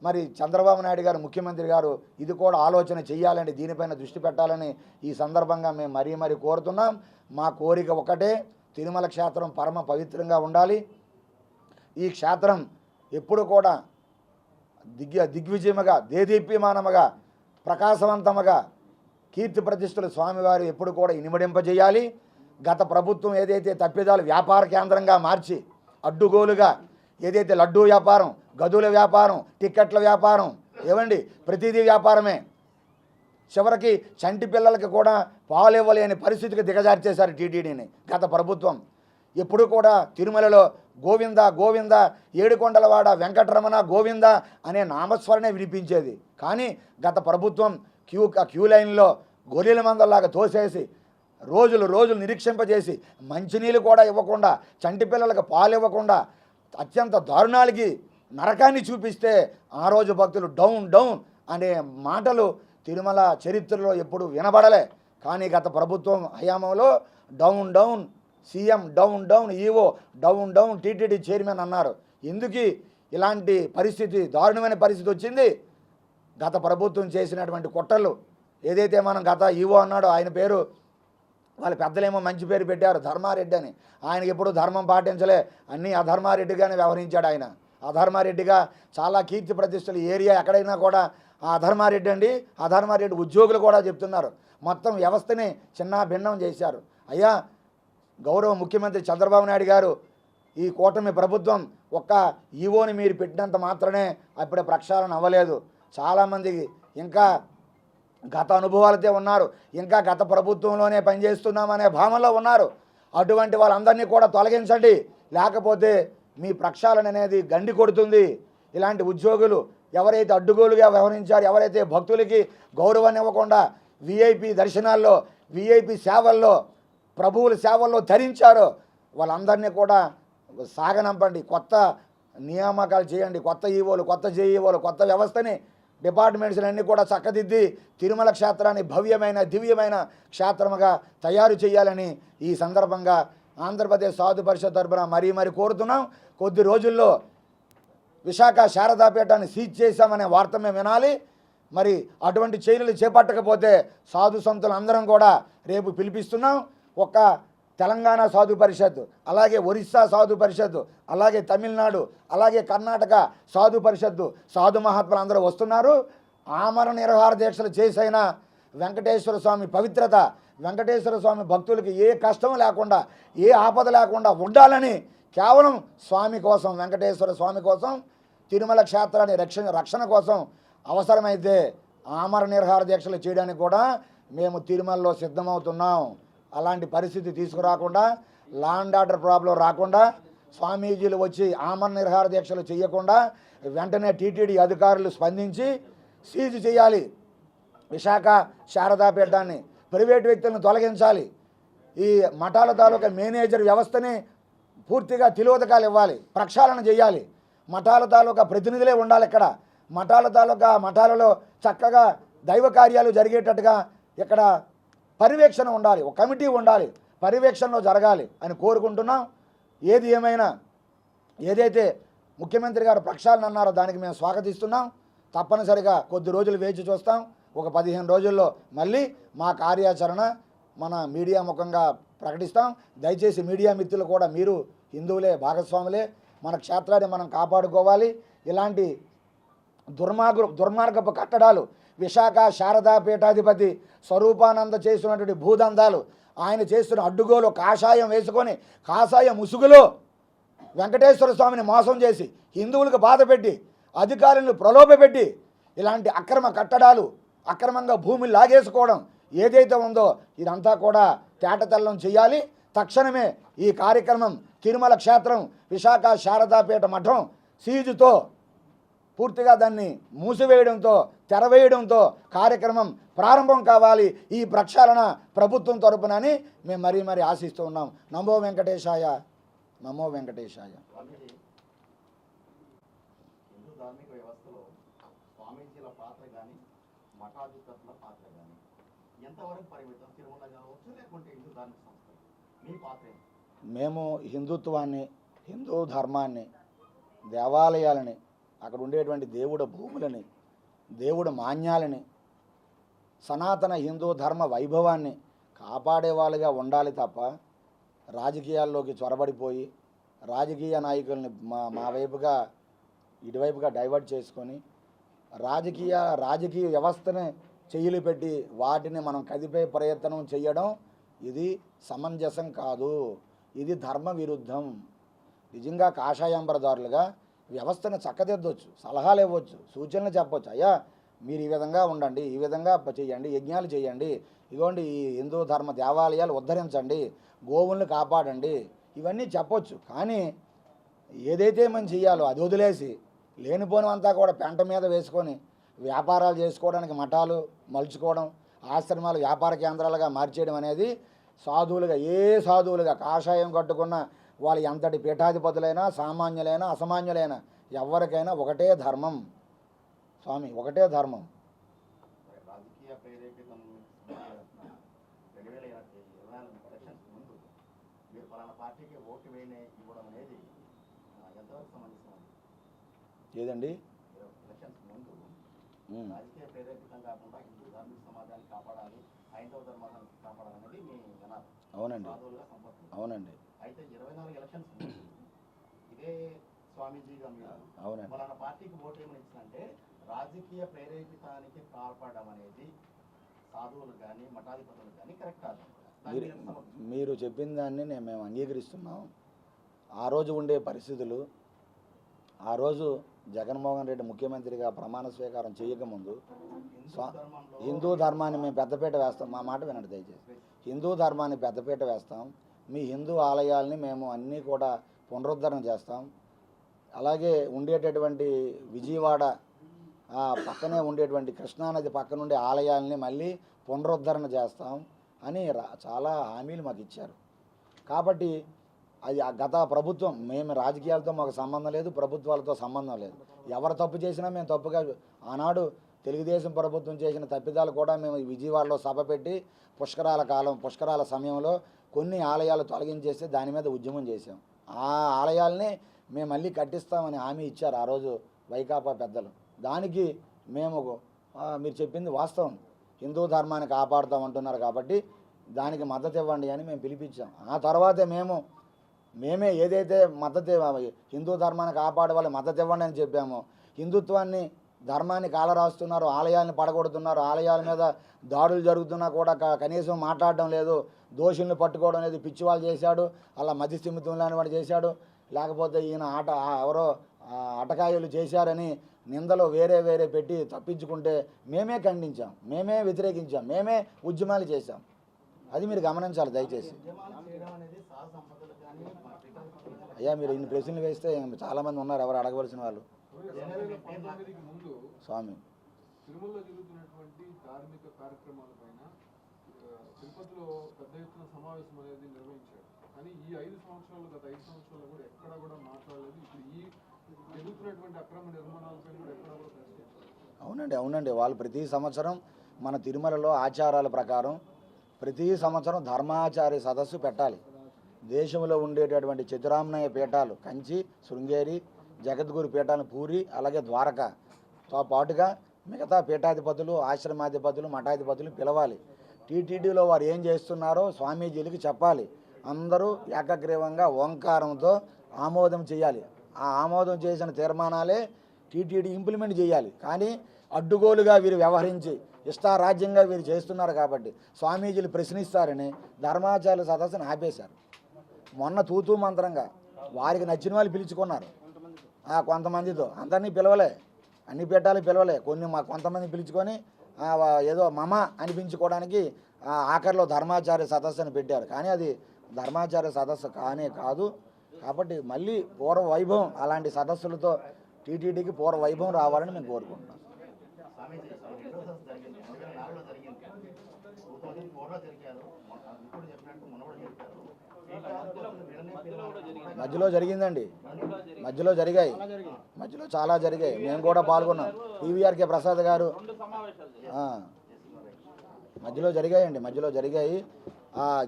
మరి చంద్రబాబు నాయుడు గారు, ముఖ్యమంత్రి గారు ఇది కూడా ఆలోచన చేయాలని, దీనిపైన దృష్టి పెట్టాలని ఈ సందర్భంగా మేము మరీ కోరుతున్నాం. మా కోరిక ఒకటే, తిరుమల క్షేత్రం పరమ పవిత్రంగా ఉండాలి. ఈ క్షేత్రం ఎప్పుడు కూడా దిగ్విజయముగా, దేదీప్యమానముగా, ప్రకాశవంతముగా కీర్తి ప్రతిష్టలు స్వామివారు ఎప్పుడు కూడా ఇనుమడింపజేయాలి. గత ప్రభుత్వం ఏదైతే తప్పిదాలు వ్యాపార కేంద్రంగా మార్చి అడ్డుగోలుగా ఏదైతే లడ్డూ వ్యాపారం, గదుల వ్యాపారం, టిక్కెట్ల వ్యాపారం, ఏవండి ప్రతిదీ వ్యాపారమే, చివరికి చంటి పిల్లలకి కూడా పాలు ఇవ్వలేని పరిస్థితికి దిగజార్చేశారు టీటీడీని గత ప్రభుత్వం. ఎప్పుడు కూడా తిరుమలలో గోవింద గోవింద, ఏడుకొండలవాడ వెంకటరమణ గోవింద అనే నామస్మరణే వినిపించేది. కానీ గత ప్రభుత్వం క్యూ లైన్లో గొర్రెల మందల్లాగా తోసేసి రోజులు నిరీక్షింపజేసి మంచినీళ్ళు కూడా ఇవ్వకుండా, చంటి పిల్లలకు పాలు ఇవ్వకుండా అత్యంత దారుణాలకి నరకాన్ని చూపిస్తే ఆ రోజు భక్తులు డౌన్ అనే మాటలు తిరుమల చరిత్రలో ఎప్పుడు వినబడలే. కానీ గత ప్రభుత్వం హయాంలో down CM down EO down TTD chairman అన్నారు. ఎందుకు ఇలాంటి పరిస్థితి, దారుణమైన పరిస్థితి వచ్చింది? గత ప్రభుత్వం చేసినటువంటి కుట్రలు. ఏదైతే మనం గత ఈవో అన్నాడో ఆయన పేరు, వాళ్ళ పెద్దలేమో మంచి పేరు పెట్టారు ధర్మారెడ్డి అని. ఆయనకి ఎప్పుడు ధర్మం పాటించలే, అన్నీ అధర్మారెడ్డిగానే వ్యవహరించాడు. ఆయన అధర్మారెడ్డిగా చాలా కీర్తి ప్రతిష్టలు, ఏరియా ఎక్కడైనా కూడా ఆ అధర్మారెడ్డి ఉద్యోగులు కూడా చెప్తున్నారు. మొత్తం వ్యవస్థని చిన్న భిన్నం చేశారు. అయ్యా గౌరవ ముఖ్యమంత్రి చంద్రబాబు నాయుడు గారు, ఈ కూటమి ప్రభుత్వం ఒక్క ఈవోని మీరు పెట్టినంత మాత్రమే అప్పుడే ప్రక్షాళన అవ్వలేదు. చాలామందికి ఇంకా గత అనుభవాలతో ఉన్నారు, ఇంకా గత ప్రభుత్వంలోనే పనిచేస్తున్నామనే భావనలో ఉన్నారు. అటువంటి వాళ్ళందరినీ కూడా తొలగించండి, లేకపోతే మీ ప్రక్షాళన అనేది గండి కొడుతుంది. ఇలాంటి ఉద్యోగులు ఎవరైతే అడ్డుగోలుగా వ్యవహరించారో, ఎవరైతే భక్తులకి గౌరవాన్ని ఇవ్వకుండా విఐపి దర్శనాల్లో, విఐపి సేవల్లో, ప్రభువుల సేవల్లో ధరించారో వాళ్ళందరినీ కూడా సాగనంపండి. కొత్త నియామకాలు చేయండి, కొత్త ఈవోలు, కొత్త జేఈఓలు, కొత్త వ్యవస్థని డిపార్ట్మెంట్స్లన్నీ కూడా చక్కదిద్ది తిరుమల క్షేత్రాన్ని భవ్యమైన దివ్యమైన క్షేత్రముగా తయారు చేయాలని ఈ సందర్భంగా ఆంధ్రప్రదేశ్ సాధు పరిషత్ తరపున మరీ కోరుతున్నాం. కొద్ది రోజుల్లో విశాఖ శారదాపీఠాన్ని సీజ్ చేశామనే వార్త మేము వినాలి. మరి అటువంటి చర్యలు చేపట్టకపోతే సాధు సంతులు అందరం కూడా రేపు పిలిపిస్తున్నాం. ఒక్క తెలంగాణ సాధు పరిషత్, అలాగే ఒరిస్సా సాధు పరిషత్, అలాగే తమిళనాడు, అలాగే కర్ణాటక సాధు పరిషత్తు సాధు మహాత్ములు అందరూ వస్తున్నారు. ఆమరణ నిరాహార దీక్షలు చేసైనా వెంకటేశ్వర స్వామి పవిత్రత, వెంకటేశ్వర స్వామి భక్తులకి ఏ కష్టం లేకుండా, ఏ ఆపద లేకుండా ఉండాలని కేవలం స్వామి కోసం, వెంకటేశ్వర స్వామి కోసం, తిరుమల క్షేత్రాన్ని రక్షణ కోసం అవసరమైతే ఆమరణ నిరాహార దీక్షలు చేయడానికి కూడా మేము తిరుమలలో సిద్ధమవుతున్నాం. అలాంటి పరిస్థితి తీసుకురాకుండా, లాండ్ ఆర్డర్ ప్రాబ్లం రాకుండా, స్వామీజీలు వచ్చి ఆమరణ నిరాహార దీక్షలు చేయకుండా వెంటనే టీటీడీ అధికారులు స్పందించి సీజ్ చేయాలి. విశాఖ శారదాపీఠాన్ని ప్రైవేటు వ్యక్తులను తొలగించాలి. ఈ మఠాల తాలూకా మేనేజర్ వ్యవస్థని పూర్తిగా తిలోదకాలు ఇవ్వాలి, ప్రక్షాళన చేయాలి. మఠాల తాలూకా ప్రతినిధులే ఉండాలి. ఇక్కడ మఠాలలో చక్కగా దైవ కార్యాలు జరిగేటట్టుగా ఇక్కడ పర్యవేక్షణ ఉండాలి, ఒక కమిటీ ఉండాలి, పర్యవేక్షణలో జరగాలి అని కోరుకుంటున్నాం. ఏది ఏమైనా ఏదైతే ముఖ్యమంత్రి గారు ప్రక్షాళన అన్నారో దానికి మేము స్వాగతిస్తున్నాం. తప్పనిసరిగా కొద్ది రోజులు వేచి చూస్తాం. ఒక 15 రోజుల్లో మళ్ళీ మా కార్యాచరణ మన మీడియా ముఖంగా ప్రకటిస్తాం. దయచేసి మీడియా మిత్రులు కూడా మీరు హిందువులే, భాగస్వాములే, మన క్షేత్రాన్ని మనం కాపాడుకోవాలి. ఇలాంటి దుర్మార్గపు కట్టడాలు, విశాఖ శారదాపీఠాధిపతి స్వరూపానంద చేస్తున్నటువంటి భూదందాలు, ఆయన చేస్తున్న అడ్డుగోలు కాషాయం వేసుకొని కాషాయ ముసుగులో వెంకటేశ్వర స్వామిని మోసం చేసి హిందువులకు బాధ పెట్టి అధికారులను ప్రలోభపెట్టి ఇలాంటి అక్రమ కట్టడాలు, అక్రమంగా భూమిని లాగేసుకోవడం ఏదైతే ఉందో ఇదంతా కూడా తేటతెల్లం చేయాలి. తక్షణమే ఈ కార్యక్రమం తిరుమల క్షేత్రం విశాఖ శారదాపీఠ మఠం సీజుతో పూర్తిగా దాన్ని మూసివేయడంతో, తెరవేయడంతో కార్యక్రమం ప్రారంభం కావాలి. ఈ ప్రక్షాళన ప్రభుత్వం తరపునని మేము మరీ ఆశిస్తూ ఉన్నాం. నమో వెంకటేశాయ, నమో వెంకటేశాయ. హిందూ ధార్మిక వ్యవస్థలో స్వామీజీల పాత్ర కానీ మఠాధిపతుల పాత్ర కానీ ఎంతవరకు పరిమితం? తిరుమల కావచ్చు, లేకుంటే హిందూ ధార్మిక సంస్థలు మీ పాత్ర? మేము హిందుత్వాన్ని, హిందూ ధర్మాన్ని, దేవాలయాలని, అక్కడ ఉండేటువంటి దేవుడు భూములని, దేవుడు మాన్యాలని, సనాతన హిందూ ధర్మ వైభవాన్ని కాపాడే వాళ్ళుగా ఉండాలి తప్ప రాజకీయాల్లోకి చొరబడిపోయి రాజకీయ నాయకుల్ని మా వైపుగా ఇటువైపుగా డైవర్ట్ చేసుకొని రాజకీయ వ్యవస్థని చెయ్యిలు పెట్టి వాటిని మనం కదిపే ప్రయత్నం చేయడం ఇది సమంజసం కాదు. ఇది ధర్మ విరుద్ధం. నిజంగా కాషాయాంబరదారులుగా వ్యవస్థను చక్కదిద్దొచ్చు, సలహాలు ఇవ్వచ్చు, సూచనలు చెప్పొచ్చు. అయ్యా మీరు ఈ విధంగా ఉండండి, ఈ విధంగా చేయండి, యజ్ఞాలు చేయండి, ఇదిగోండి ఈ హిందూ ధర్మ దేవాలయాలు ఉద్ధరించండి, గోవుల్ని కాపాడండి, ఇవన్నీ చెప్పొచ్చు. కానీ ఏదైతే మనం చెయ్యాలో అది వదిలేసి లేనిపోనివంతా కూడా పెంట మీద వేసుకొని వ్యాపారాలు చేసుకోవడానికి మఠాలు మలుచుకోవడం, ఆశ్రమాలు వ్యాపార కేంద్రాలుగా మార్చేయడం అనేది సాధువులుగా కాషాయం కట్టుకున్న వాళ్ళు ఎంతటి పీఠాధిపతులైనా, సామాన్యులైనా, అసామాన్యులైనా ఎవరికైనా ఒకటే ధర్మం స్వామి, ఒకటే ధర్మం. రాజకీయ ప్రేరేపితం 2024 ఎలక్షన్స్ ముందు మీరు పలానా పార్టీకి ఓటు ఇవ్వడం అనేది ఎంతవరకు సమంజసం? ఏదండి? ఎలక్షన్స్ ముందు రాజకీయ ప్రేరేపితం కాకుండా హిందూ ధార్మిక సమాజాన్ని కాపాడాలి, హైందవ ధర్మాన్ని కాపాడాలనేది మీ నినాదం. అవునండి, సాధువులుగా సంపర్కం. అవునండి. అయితే 24 ఎలక్షన్స్ ముందు ఇదే స్వామీజీగా మీరు అవునండి పలానా పార్టీకి ఓటు ఏమని ఇచ్చిందంటే రాజకీయ ప్రేరేపితానికి పాల్పడడం అనేది సాధువులు కానీ మఠాధిపతులు కానీ కరెక్ట్ కాదు. మీరు చెప్పిన దాన్ని మేము అంగీకరిస్తున్నాం. ఆ రోజు ఉండే పరిస్థితులు, ఆ రోజు జగన్మోహన్ రెడ్డి ముఖ్యమంత్రిగా ప్రమాణ స్వీకారం చేయకముందు హిందూ ధర్మాన్ని మేము పెద్దపీట వేస్తాం. మా మాట వినండి దయచేసి. హిందూ ధర్మాన్ని పెద్దపీట వేస్తాం. మీ హిందూ ఆలయాల్ని మేము అన్నీ కూడా పునరుద్ధరణ చేస్తాం. అలాగే ఉండేటటువంటి విజయవాడ పక్కనే ఉండేటువంటి కృష్ణానది పక్కన ఉండే ఆలయాల్ని మళ్ళీ పునరుద్ధరణ చేస్తాం అని చాలా హామీలు మాకు ఇచ్చారు. కాబట్టి అది ఆ గత ప్రభుత్వం, మేము రాజకీయాలతో మాకు సంబంధం లేదు, ప్రభుత్వాలతో సంబంధం లేదు. ఎవరు తప్పు చేసినా మేము తప్పుగా, ఆనాడు తెలుగుదేశం ప్రభుత్వం చేసిన తప్పిదాలు కూడా మేము విజయవాడలో సభ పెట్టి పుష్కరాల సమయంలో కొన్ని ఆలయాలు తొలగించేస్తే దాని మీద ఉద్యమం చేశాం. ఆ ఆలయాల్ని మేము మళ్ళీ కట్టిస్తామని హామీ ఇచ్చారు ఆ రోజు వైకాపా పెద్దలు. దానికి మేము మీరు చెప్పింది వాస్తవం, హిందూ ధర్మాన్ని కాపాడుతామంటున్నారు కాబట్టి దానికి మద్దతు ఇవ్వండి అని మేము పిలిపించాం. ఆ తర్వాతే మేమే ఏదైతే హిందూ ధర్మాన్ని కాపాడే వాళ్ళు మద్దతు ఇవ్వండి అని చెప్పామో, హిందుత్వాన్ని ధర్మాన్ని కాలరాస్తున్నారు, ఆలయాలను పడగొడుతున్నారు, ఆలయాల మీద దాడులు జరుగుతున్నా కూడా కనీసం మాట్లాడడం లేదు, దోషుల్ని పట్టుకోవడం లేదు, పిచ్చివాళ్ళు చేశాడు, అలా మధ్యస్థిమితం లేని వాడు చేశాడు, లేకపోతే ఈయన ఎవరో అటకాయులు చేశారని నిందలు వేరే పెట్టి తప్పించుకుంటే మేమే ఖండించాం, మేమే వ్యతిరేకించాం, మేమే ఉద్యమాలు చేశాం. అది మీరు గమనించాలి దయచేసి. అయ్యా మీరు ఇన్ని ప్రశ్నలు వేస్తే చాలామంది ఉన్నారు ఎవరు అడగవలసిన వాళ్ళు. 2019కి ముందు స్వామి తిరుమలలో జరుగుతున్నటువంటి ధార్మిక కార్యక్రమాలపైన తిరుపతిలో పెద్ద ఎత్తున సమావేశం అనేది నిర్వహించారు. కానీ ఈ 5 సంవత్సరాలు గత 5 సంవత్సరాలు కూడా ఎక్కడా కూడా మాట్లాడలేదు. ఇప్పుడు ఈ జరుగుతున్నటువంటి అక్రమ నిర్మాణాలపై కూడా ఎక్కడా కూడా ప్రశ్నించారు. అవునండి వాళ్ళు ప్రతి సంవత్సరం మన తిరుమలలో ఆచారాల ప్రకారం ప్రతి సంవత్సరం ధర్మాచార్య సదస్సు పెట్టాలి. దేశంలో ఉండేటటువంటి చతురామ్నాయ పీఠాలు కంచి, శృంగేరి, జగద్గురు పీఠాలు పూరి, అలాగే ద్వారకాతో పాటుగా మిగతా పీఠాధిపతులు, ఆశ్రమాధిపతులు, మఠాధిపతులు పిలవాలి. టీటీడీలో వారు ఏం చేస్తున్నారో స్వామీజీలకి చెప్పాలి. అందరూ ఏకగ్రీవంగా ఓంకారంతో ఆమోదం చేయాలి. ఆ ఆమోదం చేసిన తీర్మానాలే టీటీడీ ఇంప్లిమెంట్ చేయాలి. కానీ అడ్డుగోలుగా వీరు వ్యవహరించి ఇష్టారాజ్యంగా వీరు చేస్తున్నారు కాబట్టి స్వామీజీలు ప్రశ్నిస్తారని ధర్మాచార్య సదస్సును ఆపేశారు. మొన్న తూతూ మంత్రంగా వారికి నచ్చిన వాళ్ళు పిలుచుకున్నారు. కొంతమందితో అందరినీ పిలవలే, అన్ని పీఠాలు పిలవలే, కొంతమంది పిలుచుకొని ఏదో మమ అనిపించుకోవడానికి ఆఖరిలో ధర్మాచార్య సదస్సు అని పెట్టారు. కానీ అది ధర్మాచార్య సదస్సు కాదు. కాబట్టి మళ్ళీ పూర్వ వైభవం అలాంటి సదస్సులతో టీటీడీకి పూర్వ వైభవం రావాలని మేము కోరుకుంటున్నాం. మధ్యలో జరిగిందండి, మధ్యలో చాలా జరిగాయి. మేము కూడా పాల్గొన్నాం. టీవీఆర్కే ప్రసాద్ గారు మధ్యలో జరిగాయి.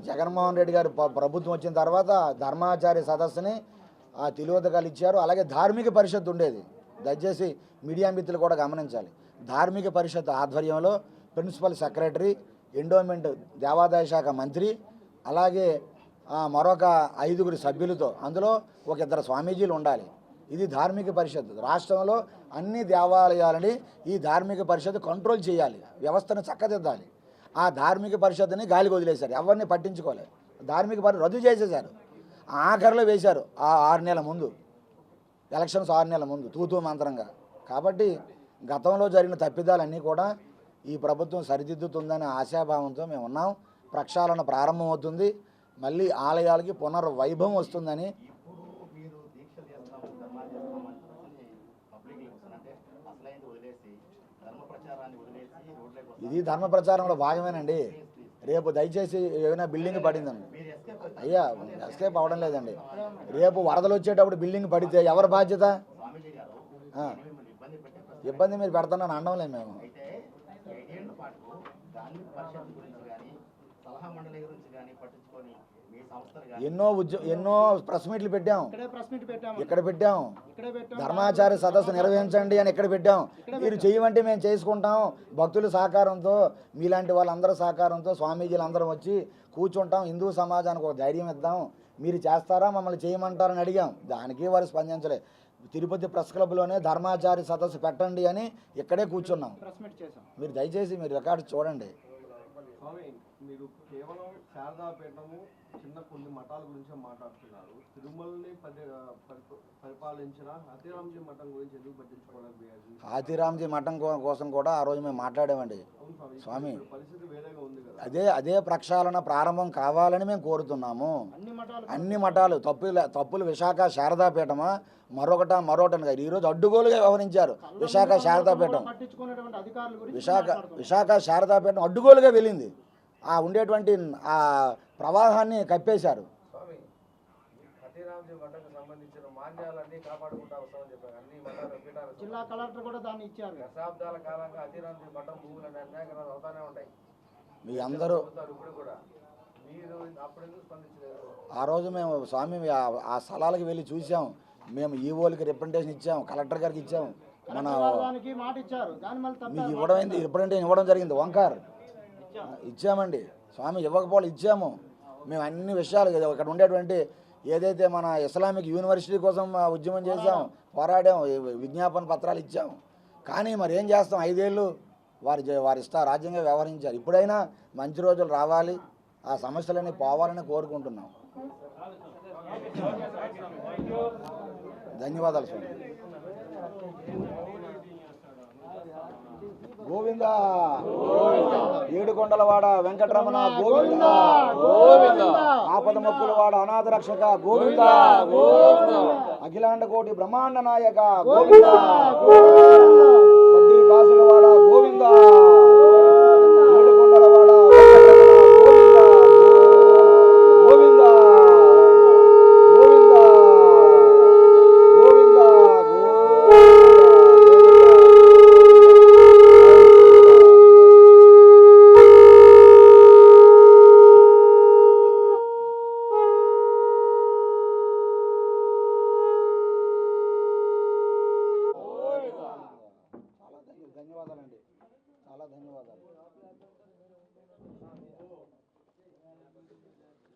జగన్మోహన్ రెడ్డి గారు ప్రభుత్వం వచ్చిన తర్వాత ధర్మాచార్య సదస్సుని తిలోదకాలు ఇచ్చారు. అలాగే ధార్మిక పరిషత్ ఉండేది, దయచేసి మీడియా మిత్రులు కూడా గమనించాలి. ధార్మిక పరిషత్ ఆధ్వర్యంలో ప్రిన్సిపల్ సెక్రటరీ, ఎండోమెంట్ దేవాదాయ శాఖ మంత్రి, అలాగే మరొక 5 సభ్యులతో, అందులో ఒక 2 స్వామీజీలు ఉండాలి. ఇది ధార్మిక పరిషత్. రాష్ట్రంలో అన్ని దేవాలయాలని ఈ ధార్మిక పరిషత్ కంట్రోల్ చేయాలి, వ్యవస్థను చక్కదిద్దాలి. ఆ ధార్మిక పరిషత్తుని గాలికి వదిలేశారు, ఎవరిని పట్టించుకోలేదు. ధార్మిక పరిషత్ రద్దు చేసేశారు. ఆఖరిలో వేశారు ఆ 6 నెలల ముందు, ఎలక్షన్స్ 6 నెలల ముందు తూతూ మంత్రంగా. కాబట్టి గతంలో జరిగిన తప్పిదాలన్నీ కూడా ఈ ప్రభుత్వం సరిదిద్దుతుందనే ఆశాభావంతో మేము ఉన్నాం. ప్రక్షాళన ప్రారంభమవుతుంది, మళ్ళీ ఆలయాలకి పునర్వైభవం వస్తుందని. ఇప్పుడు మీరు దీక్షలు చేస్తాము, ధర్మాలు చేస్తామంటే పబ్లిక్ అంటే అసలైంది వదిలేసి ధర్మ ప్రచారాన్ని వదిలేసి రోడ్లకు ఇది ధర్మ ప్రచారంలో భాగమేనండి. రేపు దయచేసి ఏమైనా బిల్డింగ్ పడిందండి, అయ్యా ఎస్కేప్ అవ్వడం లేదండి. రేపు వరదలు వచ్చేటప్పుడు బిల్డింగ్ పడితే ఎవరి బాధ్యత? స్వామీజీ గారు ఇబ్బంది మీరు పెడతానని అనడం లేదు మేము. అయితే 5 ఏళ్ల పాటు ధార్మిక పరిషత్ గురించి కానీ సలహా మండలి గురించి కానీ పట్టించుకొని మీ సంస్థలు కానీ ఎన్నో ప్రెస్ మీట్లు పెట్టాం, ఇక్కడ పెట్టాం. ధర్మాచార్య సదస్సు నిర్వహించండి అని ఇక్కడ పెట్టాం. మీరు చేయమంటే మేము చేసుకుంటాం. భక్తుల సహకారంతో, మీలాంటి వాళ్ళందరూ సహకారంతో స్వామీజీలు అందరం వచ్చి కూర్చుంటాం. హిందూ సమాజానికి ఒక ధైర్యం ఇద్దాం, మీరు చేస్తారా మమ్మల్ని చేయమంటారని అడిగాం. దానికి వారు స్పందించలే. తిరుపతి ప్రెస్ క్లబ్లోనే ధర్మాచార్య సదస్సు పెట్టండి అని ఇక్కడే కూర్చున్నాం. మీరు దయచేసి మీరు రికార్డు చూడండి. స్వామి, మీరు కేవలం శారదాపీఠము చిన్న కొన్ని మఠాల గురించి మాట్లాడుతున్నారు. తిరుమలని పరిపాలించిన హాతీరాంజీ మఠం గురించి ఎందుకు పట్టించుకోవడానికి? హాతీరాంజీ మఠం కోసం కూడా ఆ రోజు మేము మాట్లాడామండి స్వామి. పరిస్థితి వేరేగా ఉంది కదా. అదే ప్రక్షాళన ప్రారంభం కావాలని మేము కోరుతున్నాము. అన్ని మఠాలు తప్పులు విశాఖ శారదాపీఠమా మరొకటని కాదు. ఈరోజు అడ్డుగోలుగా వ్యవహరించారు విశాఖ శారదాపీఠం. విశాఖ శారదాపీఠం అడ్డుగోలుగా వెళ్ళింది. ఉండేటువంటి ఆ ప్రవాహాన్ని కప్పేశారు. అతిరాంజీ మఠకు సంబంధించిన మాన్యాలన్నీ కాపాడుకుంటూ వస్తామని చెప్పారు. అన్ని మఠాలు పీఠాలు జిల్లా కలెక్టర్ కూడా దాన్ని ఇచ్చారు. దశాబ్దాల కాలంగా అతిరాంజీ మఠం భూములు అన్యాయకరాలు అవుతానే ఉంటాయి. మీ అందరూ ఇప్పుడు కూడా మీరు అప్పుడు ఎందుకు స్పందించలేదు? ఆ రోజు మేము స్వామి ఆ స్థలాలకు వెళ్ళి చూసాం. మేము ఈవోలకి రిప్రజెంటేషన్ ఇచ్చాం, కలెక్టర్ గారికి ఇచ్చాం. మన దానికి మాట ఇచ్చారు, దాని మళ్ళీ మీకు ఇవ్వడం అయింది, రిప్రజెంటేషన్ ఇవ్వడం జరిగింది. ఓంకార్ ఇచ్చామండి, స్వామి ఇవ్వకపోతే ఇచ్చాము. మేము అన్ని విషయాలు ఇక్కడ ఉండేటువంటి ఏదైతే మన ఇస్లామిక్ యూనివర్సిటీ కోసం ఉద్యమం చేసాం, పోరాడాం, విజ్ఞాపన పత్రాలు ఇచ్చాం. కానీ మరి ఏం చేస్తాం, 5 ఏళ్ళు వారి రాజ్యంగా వ్యవహరించారు. ఇప్పుడైనా మంచి రోజులు రావాలి, ఆ సమస్యలన్నీ పోవాలని కోరుకుంటున్నాం. ధన్యవాదాలు స్వామి. గోవింద ఏడుకొండలవాడ వెంకటరమణ గోవింద, ఆపద మొక్కులవాడ అనాథ రక్షక గోవింద, అఖిలాండ కోటి బ్రహ్మాండ నాయక గోవింద, వడ్డీ కాసులవాడ గోవింద, ఏడుకొండలవాడ వెంకటరమణ గోవింద, గోవింద, గోవింద, గోవింద, ధన్యవాదాలండి, చాలా ధన్యవాదాలు.